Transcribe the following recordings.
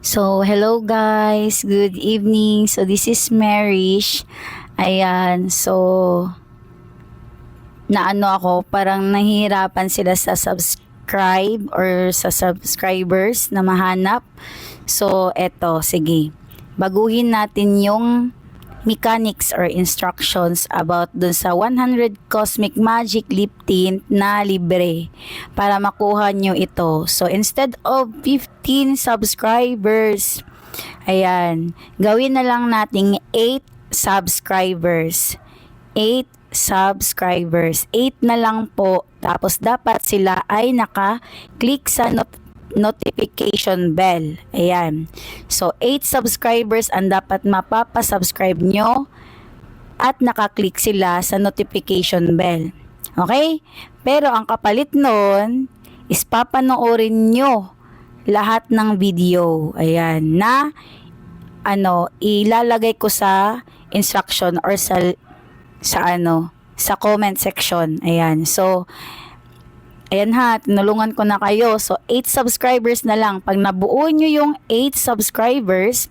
So, hello guys. Good evening. So, this is Marish. Ayan. So, naano ako, parang nahihirapan sila sa subscribe or sa subscribers na mahanap. So, eto, sige. Baguhin natin yung mechanics or instructions about dun sa 100 Cosmic Magic Lip Tint na libre para makuha nyo ito. So, instead of 15 subscribers, ayan, gawin na lang nating 8 subscribers. 8 subscribers. 8 na lang po. Tapos, dapat sila ay naka-click sa notification bell. Ayan. So, 8 subscribers ang dapat mapapasubscribe nyo at nakaklik sila sa notification bell. Okay? Pero ang kapalit nun is papanoorin nyo lahat ng video. Ayan. Na ilalagay ko sa instruction or sa comment section. Ayan. So, ayan ha, tinulungan ko na kayo. So, 8 subscribers na lang. Pag nabuo nyo yung 8 subscribers,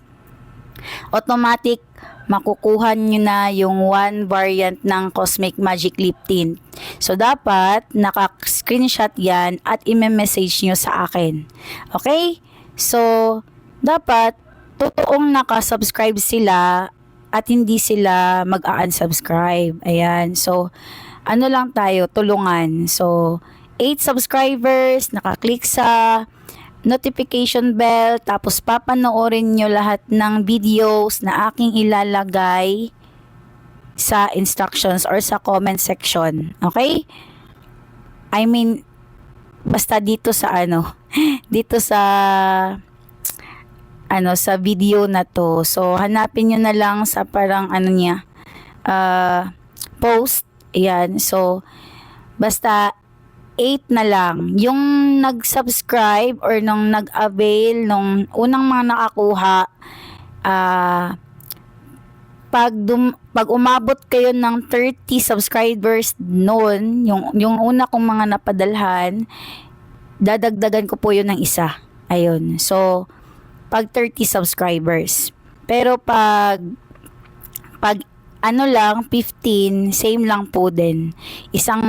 automatic makukuha nyo na yung 1 variant ng Cosmic Magic Lip Tint. So, dapat naka-screenshot yan at i-message nyo sa akin. Okay? So, dapat totoong nakasubscribe sila at hindi sila mag-unsubscribe. Ayan. So, ano lang tayo, tulungan. So, 8 subscribers, nakaklik sa notification bell, tapos papanoorin nyo lahat ng videos na aking ilalagay sa instructions or sa comment section. Okay? I mean, basta dito sa dito sa video na to. So, hanapin nyo na lang sa parang post. Ayan. So, basta 8 na lang. Yung nag-subscribe or nung nag-avail, nung unang mga nakakuha, pag umabot kayo ng 30 subscribers noon, yung una kong mga napadalhan, dadagdagan ko po yun ng isa. Ayun. So, pag 30 subscribers. Pero pag 15, same lang po din. Isang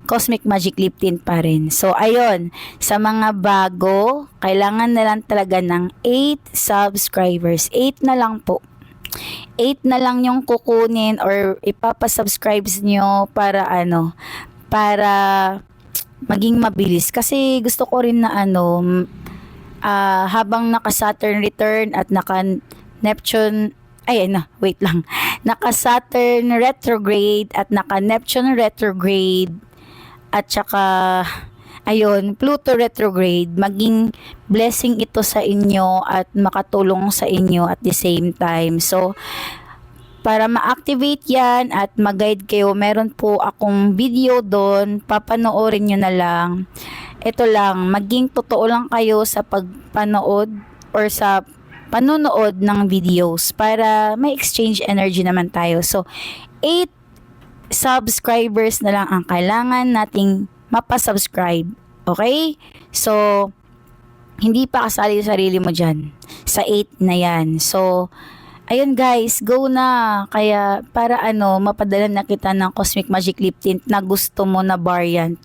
Cosmic Magic Lip Tint pa rin. So, ayun. Sa mga bago, kailangan na lang talaga ng 8 subscribers. 8 na lang po. 8 na lang yung kukunin or ipapasubscribe nyo para para maging mabilis. Kasi gusto ko rin na habang naka-Saturn return at naka-Neptune naka-Saturn retrograde at naka-Neptune retrograde at saka Pluto retrograde, maging blessing ito sa inyo at makatulong sa inyo at the same time. So, para ma-activate yan at mag-guide kayo, meron po akong video doon, papanoorin nyo na lang. Ito lang, maging totoo lang kayo sa pagpanood or sa panonood ng videos para may exchange energy naman tayo. So, 8 subscribers na lang ang kailangan nating mapasubscribe. Okay? So, hindi pa kasali sarili mo dyan sa 8 na yan. So, ayun guys, go na. Kaya para mapadala na kita ng Cosmic Magic Lip Tint na gusto mo na variant.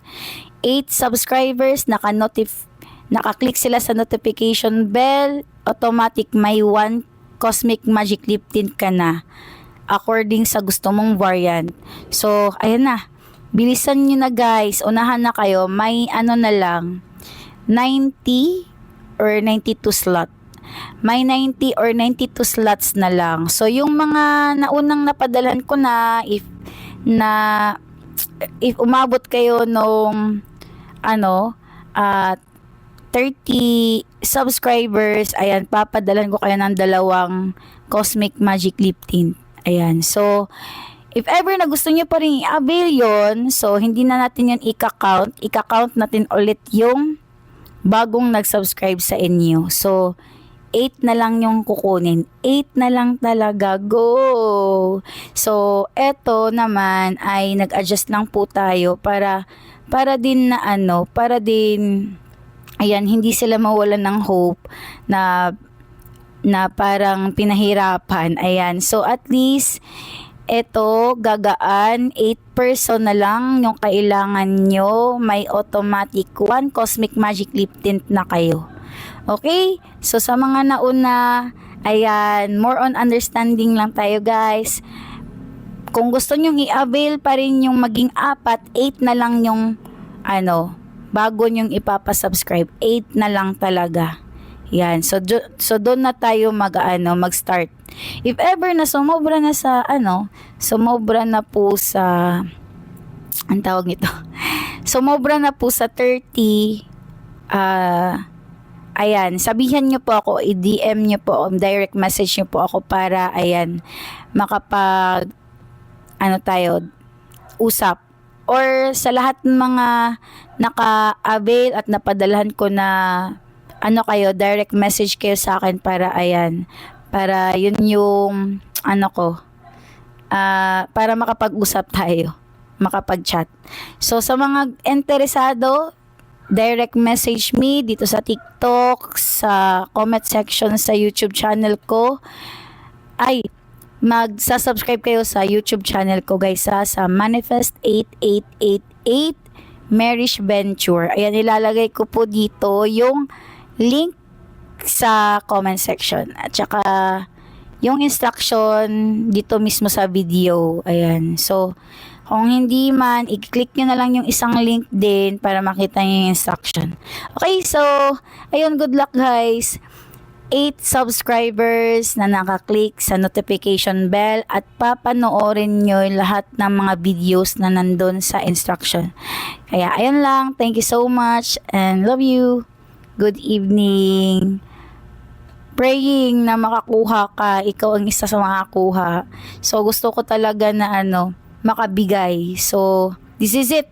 8 subscribers, nakaklik sila sa notification bell, automatic may 1 Cosmic Magic Lip Tint ka na according sa gusto mong variant. So, ayan na. Bilisan nyo na guys. Unahan na kayo. May na lang 90 or 92 slot. May 90 or 92 slots na lang. So, yung mga naunang napadalan ko na if umabot kayo nung 30 subscribers, ayan, papadalan ko kayo ng 2 Cosmic Magic Lip Tint. Ayan. So, if ever na gusto nyo pa rin i-avail yun, so, hindi na natin yun i-count. I-count natin ulit yung bagong nag-subscribe sa inyo. So, 8 na lang yung kukunin. 8 na lang talaga. Go! So, eto naman ay nag-adjust lang po tayo para din ayan, hindi sila mawalan ng hope na na parang pinahirapan. Ayan. So, at least, ito, gagaan, 8% na lang yung kailangan nyo. May automatic 1 Cosmic Magic Lip Tint na kayo. Okay? So, sa mga nauna, ayan, more on understanding lang tayo guys. Kung gusto nyong i-avail pa rin yung maging 8 na lang yung, bago nyong ipapasubscribe, 8 na lang talaga. Yan. So doon na tayo mag-start. If ever na sumobra na sa, sumobra na po sa, ang tawag nito, sumobra na po sa 30, ayan, sabihan nyo po ako, i-DM nyo po, direct message nyo po ako para, ayan, makapag, usap. Or sa lahat ng mga naka-avail at napadalhan ko na, direct message kayo sa akin para, ayan, para yun yung, para makapag-usap tayo, makapag-chat. So, sa mga interesado, direct message me dito sa TikTok, sa comment section sa YouTube channel ko. Magsasubscribe kayo sa YouTube channel ko guys sa Manifest 8888 Marish Venture. Ayan, ilalagay ko po dito yung link sa comment section. At saka yung instruction dito mismo sa video. Ayan. So, kung hindi man, i-click nyo na lang yung isang link din para makita nyo yung instruction. Okay, so, ayun, good luck guys. 8 subscribers na nakaklik sa notification bell at papanoorin nyo lahat ng mga videos na nandun sa instruction. Kaya, ayun lang. Thank you so much and love you. Good evening. Praying na makakuha ka. Ikaw ang isa sa makakuha. So, gusto ko talaga na makabigay. So, this is it.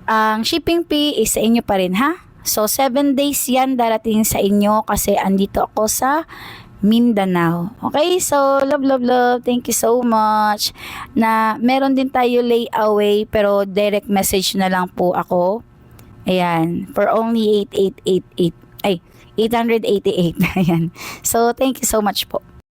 Ang shipping fee is sa inyo pa rin, ha? So, 7 days yan darating sa inyo kasi andito ako sa Mindanao. Okay? So, love. Thank you so much. Na meron din tayo layaway pero direct message na lang po ako. Ayan. For only 8888. 888. Ayan. So, thank you so much po.